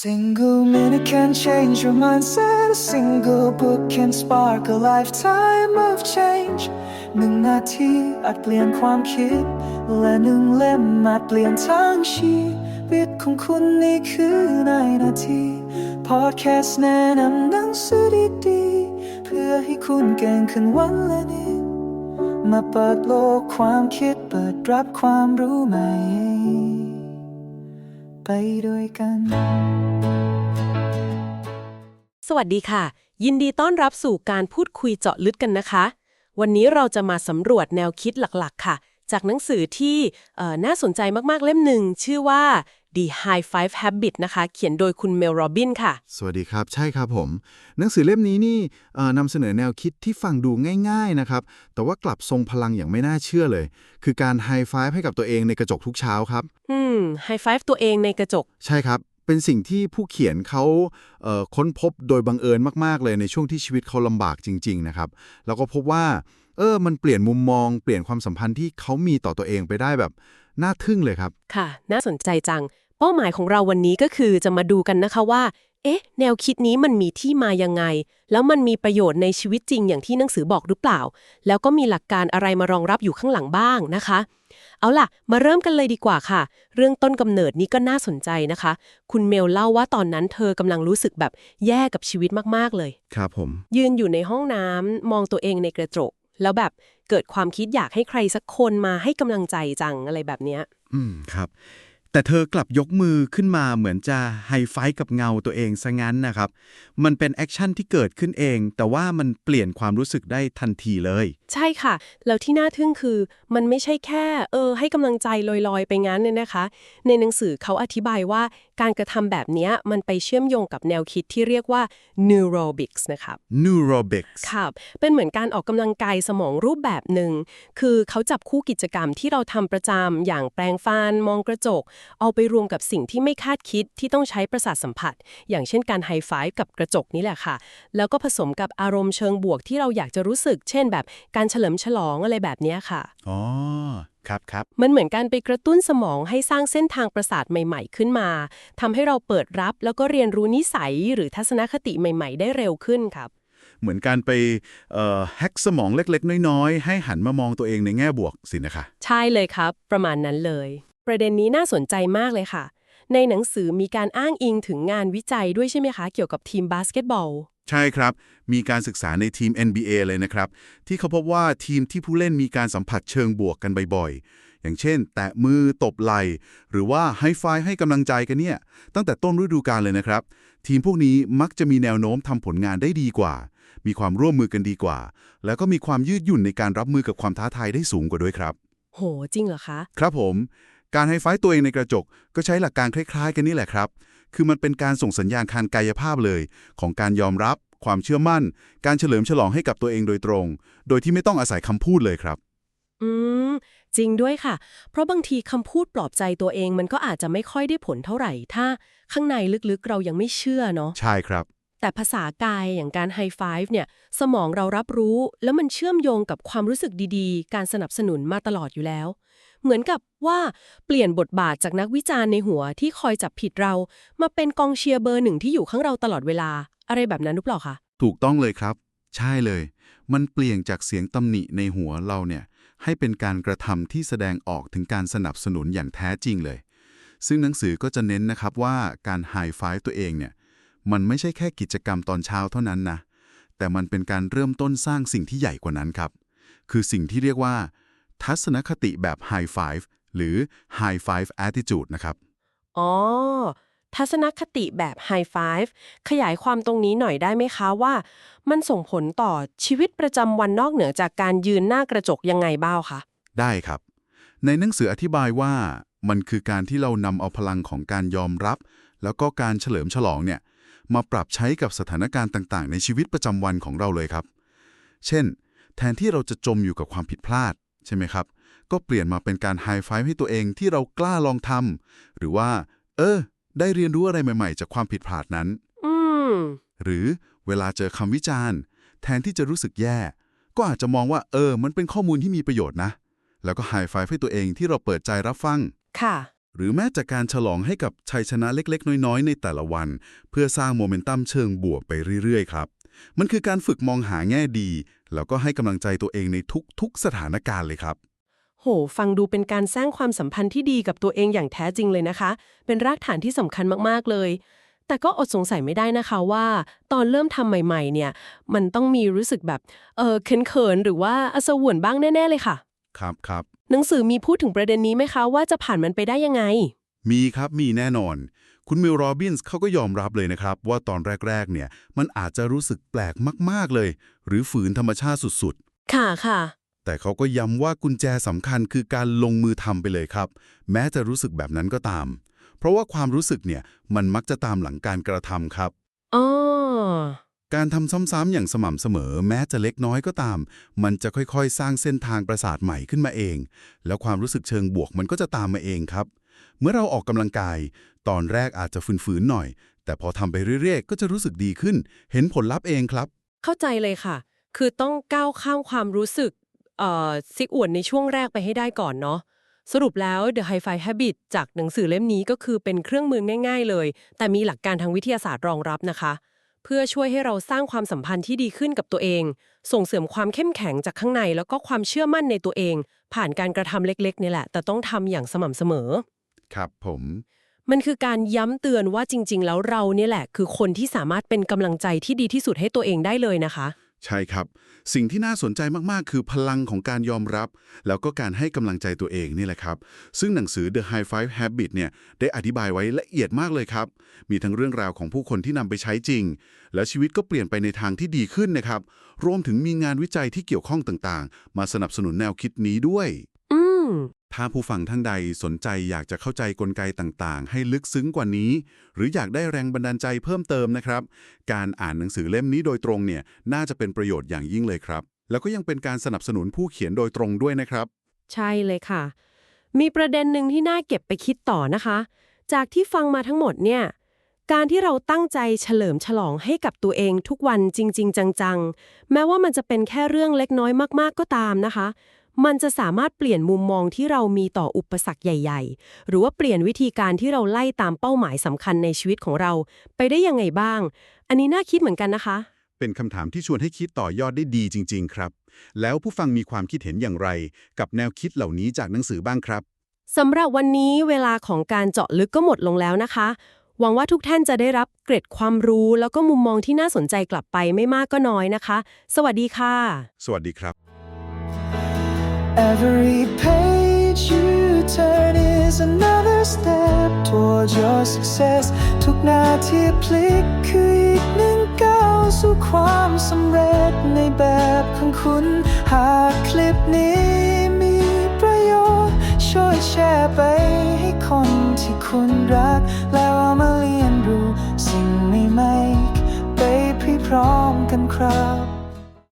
Single minute can change your mindset. A single book can spark a lifetime of change. 1 นาทีอาจเปลี่ยนความคิดและ1 เล่มอาจเปลี่ยนทั้งชีวิตของคุณนี่คือในนาทีพอดแคสต์แนะนำหนังสือดีๆเพื่อให้คุณเก่งขึ้นวันละนิดมาเปิดโลกความคิดเปิดรับความรู้ใหม่ไปด้วยกัน สวัสดีค่ะยินดีต้อนรับสู่การพูดคุยเจาะลึกกันนะคะวันนี้เราจะมาสำรวจแนวคิดหลักๆค่ะจากหนังสือที่น่าสนใจมากๆเล่มหนึ่งชื่อว่า The High Five Habit นะคะเขียนโดยคุณเมลโรบินค่ะสวัสดีครับใช่ครับผมหนังสือเล่มนี้นี่นำเสนอแนวคิดที่ฟังดูง่ายๆนะครับแต่ว่ากลับทรงพลังอย่างไม่น่าเชื่อเลยคือการไฮไฟว์ให้กับตัวเองในกระจกทุกเช้าครับไฮไฟว์ตัวเองในกระจกใช่ครับเป็นสิ่งที่ผู้เขียนเขาค้นพบโดยบังเอิญมากๆเลยในช่วงที่ชีวิตเขาลำบากจริงๆนะครับแล้วก็พบว่ามันเปลี่ยนมุมมองเปลี่ยนความสัมพันธ์ที่เขามีต่อตัวเองไปได้แบบน่าทึ่งเลยครับค่ะน่าสนใจจังเป้าหมายของเราวันนี้ก็คือจะมาดูกันนะคะว่าแนวคิดนี้มันมีที่มายังไงแล้วมันมีประโยชน์ในชีวิตจริงอย่างที่หนังสือบอกหรือเปล่าแล้วก็มีหลักการอะไรมารองรับอยู่ข้างหลังบ้างนะคะเอาล่ะมาเริ่มกันเลยดีกว่าค่ะเรื่องต้นกำเนิดนี้ก็น่าสนใจนะคะคุณเมลเล่าว่าตอนนั้นเธอกำลังรู้สึกแบบแย่กับชีวิตมากๆเลยครับผมยืนอยู่ในห้องน้ำมองตัวเองในกระจกแล้วแบบเกิดความคิดอยากให้ใครสักคนมาให้กำลังใจจังอะไรแบบเนี้ยครับแต่เธอกลับยกมือขึ้นมาเหมือนจะไฮไฟท์กับเงาตัวเองซะงั้นนะครับมันเป็นแอคชั่นที่เกิดขึ้นเองแต่ว่ามันเปลี่ยนความรู้สึกได้ทันทีเลยใช่ค่ะแล้วที่น่าทึ่งคือมันไม่ใช่แค่ให้กำลังใจลอยๆไปงั้นเนี่ยนะคะในหนังสือเขาอธิบายว่าการกระทำแบบนี้มันไปเชื่อมโยงกับแนวคิดที่เรียกว่า neurobics นะครับ neurobics ครับเป็นเหมือนการออกกำลังกายสมองรูปแบบหนึ่งคือเขาจับคู่กิจกรรมที่เราทำประจำอย่างแปรงฟันมองกระจกเอาไปรวมกับสิ่งที่ไม่คาดคิดที่ต้องใช้ประสาทสัมผัสอย่างเช่นการไฮไฟว์กับกระจกนี่แหละค่ะแล้วก็ผสมกับอารมณ์เชิงบวกที่เราอยากจะรู้สึกเช่นแบบการเฉลิมฉลองอะไรแบบนี้ค่ะอ๋อครับมันเหมือนการไปกระตุ้นสมองให้สร้างเส้นทางประสาทใหม่ๆขึ้นมาทำให้เราเปิดรับแล้วก็เรียนรู้นิสัยหรือทัศนคติใหม่ๆได้เร็วขึ้นครับเหมือนการไปแฮ็กสมองเล็กๆน้อยๆให้หันมามองตัวเองในแง่บวกสินะคะใช่เลยครับประมาณนั้นเลยประเด็นนี้น่าสนใจมากเลยค่ะในหนังสือมีการอ้างอิงถึงงานวิจัยด้วยใช่ไหมคะเกี่ยวกับทีมบาสเกตบอลใช่ครับมีการศึกษาในทีม NBA เลยนะครับที่เขาพบว่าทีมที่ผู้เล่นมีการสัมผัสเชิงบวกกันบ่อยๆอย่างเช่นแตะมือตบไหล่หรือว่าไฮไฟว์ให้กำลังใจกันเนี่ยตั้งแต่ต้นฤดูกาลเลยนะครับทีมพวกนี้มักจะมีแนวโน้มทำผลงานได้ดีกว่ามีความร่วมมือกันดีกว่าแล้วก็มีความยืดหยุ่นในการรับมือกับความท้าทายได้สูงกว่าด้วยครับโหจริงเหรอคะครับผมการไฮไฟว์ตัวเองในกระจกก็ใช้หลักการคล้ายๆกันนี่แหละครับคือมันเป็นการส่งสัญญาณทางกายภาพเลยของการยอมรับความเชื่อมั่นการเฉลิมฉลองให้กับตัวเองโดยตรงโดยที่ไม่ต้องอาศัยคำพูดเลยครับอืมจริงด้วยค่ะเพราะบางทีคำพูดปลอบใจตัวเองมันก็อาจจะไม่ค่อยได้ผลเท่าไหร่ถ้าข้างในลึกๆเรายังไม่เชื่อเนาะใช่ครับแต่ภาษากายอย่างการไฮไฟว์เนี่ยสมองเรารับรู้แล้วมันเชื่อมโยงกับความรู้สึกดีๆการสนับสนุนมาตลอดอยู่แล้วเหมือนกับว่าเปลี่ยนบทบาทจากนักวิจารณ์ในหัวที่คอยจับผิดเรามาเป็นกองเชียร์เบอร์ 1ที่อยู่ข้างเราตลอดเวลาอะไรแบบนั้นหรือเปล่าคะถูกต้องเลยครับใช่เลยมันเปลี่ยนจากเสียงตำหนิในหัวเราเนี่ยให้เป็นการกระทำที่แสดงออกถึงการสนับสนุนอย่างแท้จริงเลยซึ่งหนังสือก็จะเน้นนะครับว่าการไฮไฟว์ตัวเองเนี่ยมันไม่ใช่แค่กิจกรรมตอนเช้าเท่านั้นนะแต่มันเป็นการเริ่มต้นสร้างสิ่งที่ใหญ่กว่านั้นครับคือสิ่งที่เรียกว่าทัศนคติแบบ High Five หรือ High Five Attitude นะครับอ๋อทัศนคติแบบไฮไฟว์ขยายความตรงนี้หน่อยได้ไหมคะว่ามันส่งผลต่อชีวิตประจำวันนอกเหนือจากการยืนหน้ากระจกยังไงบ้างคะได้ครับในหนังสืออธิบายว่ามันคือการที่เรานำเอาพลังของการยอมรับแล้วก็การเฉลิมฉลองเนี่ยมาปรับใช้กับสถานการณ์ต่างๆในชีวิตประจำวันของเราเลยครับเช่นแทนที่เราจะจมอยู่กับความผิดพลาดใช่ไหมครับก็เปลี่ยนมาเป็นการไฮไฟว์ให้ตัวเองที่เรากล้าลองทำหรือว่าได้เรียนรู้อะไรใหม่ๆจากความผิดพลาดนั้นหรือเวลาเจอคำวิจารณ์แทนที่จะรู้สึกแย่ก็อาจจะมองว่ามันเป็นข้อมูลที่มีประโยชน์นะแล้วก็ไฮไฟว์ให้ตัวเองที่เราเปิดใจรับฟังค่ะ หรือแม้แต่การฉลองให้กับชัยชนะเล็กๆน้อยๆในแต่ละวัน เพื่อสร้างโมเมนตัมเชิงบวกไปเรื่อยๆครับมันคือการฝึกมองหาแง่ดีแล้วก็ให้กำลังใจตัวเองในทุกๆสถานการณ์เลยครับ โหฟังดูเป็นการสร้างความสัมพันธ์ที่ดีกับตัวเองอย่างแท้จริงเลยนะคะ เป็นรากฐานที่สำคัญมากๆเลย แต่ก็อดสงสัยไม่ได้นะคะว่าตอนเริ่มทำใหม่ๆเนี่ยมันต้องมีรู้สึกแบบเขินๆหรือว่าอสวรบ้างแน่ๆเลยค่ะครับ หนังสือมีพูดถึงประเด็นนี้ไหมคะว่าจะผ่านมันไปได้ยังไงมีครับมีแน่นอน คุณมิล โรบินส์เขาก็ยอมรับเลยนะครับว่าตอนแรกๆเนี่ยมันอาจจะรู้สึกแปลกมากๆเลย หรือฝืนธรรมชาติสุดค่ะๆ แต่เขาก็ย้ำว่ากุญแจสำคัญคือการลงมือทำไปเลยครับ แม้จะรู้สึกแบบนั้นก็ตาม เพราะว่าความรู้สึกเนี่ยมันมักจะตามหลังการกระทำครับ อ๋อ การทำซ้ำๆอย่างสม่ำเสมอแม้จะเล็กน้อยก็ตาม มันจะค่อยๆ สร้างเส้นทางประสาทใหม่ขึ้นมาเอง แล้วความรู้สึกเชิงบวกมันก็จะตามมาเองครับ เมื่อเราออกกำลังกาย ตอนแรกอาจจะฝืนๆหน่อย แต่พอทำไปเรื่อยๆ ก็จะรู้สึกดีขึ้น เห็นผลลัพธ์เองครับ เข้าใจเลยค่ะ คือต้องก้าวข้ามความรู้สึกซิกอวดในช่วงแรกไปให้ได้ก่อนเนาะ สรุปแล้ว The Hi-Fi Habit จากหนังสือเล่มนี้ก็คือเป็นเครื่องมือง่ายๆเลย แต่มีหลักการทางวิทยาศาสตร์รองรับนะคะ เพื่อช่วยให้เราสร้างความสัมพันธ์ที่ดีขึ้นกับตัวเอง ส่งเสริมความเข้มแข็งจากข้างในแล้วก็ความเชื่อมั่นในตัวเอง ผ่านการกระทำเล็กๆนี่แหละ แต่ต้องทำอย่างสม่ำเสมอ ครับผม มันคือการย้ำเตือนว่าจริงๆแล้วเราเนี่ยแหละคือคนที่สามารถเป็นกำลังใจที่ดีที่สุดให้ตัวเองได้เลยนะคะ ใช่ครับ สิ่งที่น่าสนใจมากๆ คือพลังของการยอมรับ แล้วก็การให้กำลังใจตัวเองนี่แหละครับ ซึ่งหนังสือ The Hi-Fi Habit เนี่ยได้อธิบายไว้ละเอียดมากเลยครับ มีทั้งเรื่องราวของผู้คนที่นำไปใช้จริง แล้วชีวิตก็เปลี่ยนไปในทางที่ดีขึ้นนะครับ รวมถึงมีงานวิจัยที่เกี่ยวข้องต่างๆ มาสนับสนุนแนวคิดนี้ด้วย อืม ถ้าผู้ฟังท่านใดสนใจอยากจะเข้าใจกลไกต่างๆ ให้ลึกซึ้งกว่านี้ หรืออยากได้แรงบันดาลใจเพิ่มเติมนะครับ การอ่านหนังสือเล่มนี้โดยตรงเนี่ยน่าจะเป็นประโยชน์อย่างยิ่งเลยครับ แล้วก็ยังเป็นการสนับสนุนผู้เขียนโดยตรงด้วยนะครับ ใช่เลยค่ะ มีประเด็นหนึ่งที่น่าเก็บไปคิดต่อนะคะ จากที่ฟังมาทั้งหมดเนี่ย การที่เราตั้งใจเฉลิมฉลองให้กับตัวเองทุกวันจริงๆจังๆ แม้ว่ามันจะเป็นแค่เรื่องเล็กน้อยมากๆก็ตามนะคะ มันจะสามารถเปลี่ยนมุมมองที่เรามีต่ออุปสรรคใหญ่ๆ หรือว่าเปลี่ยนวิธีการที่เราไล่ตามเป้าหมายสำคัญในชีวิตของเราไปได้ยังไงบ้าง อันนี้น่าคิดเหมือนกันนะคะ เป็นคำถามที่ชวนให้คิดต่อยอดได้ดีจริงๆครับ แล้วผู้ฟังมีความคิดเห็นอย่างไร กับแนวคิดเหล่านี้จากหนังสือบ้างครับ สำหรับวันนี้เวลาของการเจาะลึกก็หมดลงแล้วนะคะ หวังว่าทุกท่านจะได้รับเกร็ดความรู้แล้วก็มุมมองที่น่าสนใจกลับไปไม่มากก็น้อยนะคะ สวัสดีค่ะ สวัสดีครับ Every page you turn is another step towards your success ทุกนาทีพลิกคืออีกหนึ่งก้าวสู่ความสำเร็จในแบบของคุณ หากคลิปนี้มีประโยชน์ช่วยแชร์ไปให้คนที่คุณรักแล้วเอามาเลี้ยง